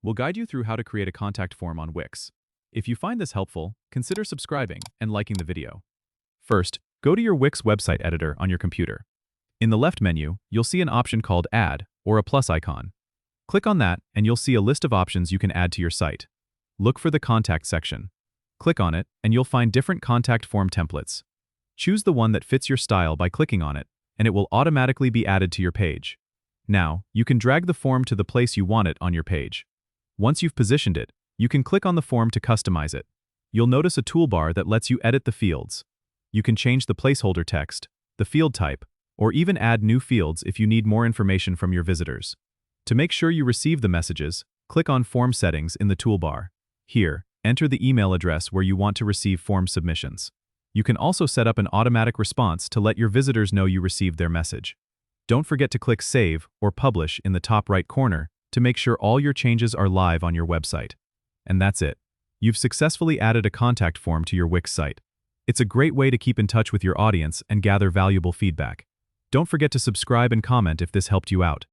we'll guide you through how to create a contact form on Wix. If you find this helpful, consider subscribing and liking the video. First, go to your Wix website editor on your computer. In the left menu, you'll see an option called Add or a plus icon. Click on that and you'll see a list of options you can add to your site. Look for the Contact section. Click on it and you'll find different contact form templates. Choose the one that fits your style by clicking on it, and it will automatically be added to your page. Now, you can drag the form to the place you want it on your page. Once you've positioned it, you can click on the form to customize it. You'll notice a toolbar that lets you edit the fields. You can change the placeholder text, the field type, or even add new fields if you need more information from your visitors. To make sure you receive the messages, click on Form Settings in the toolbar. Here, enter the email address where you want to receive form submissions. You can also set up an automatic response to let your visitors know you received their message. Don't forget to click Save or Publish in the top right corner to make sure all your changes are live on your website. And that's it. You've successfully added a contact form to your Wix site. It's a great way to keep in touch with your audience and gather valuable feedback. Don't forget to subscribe and comment if this helped you out.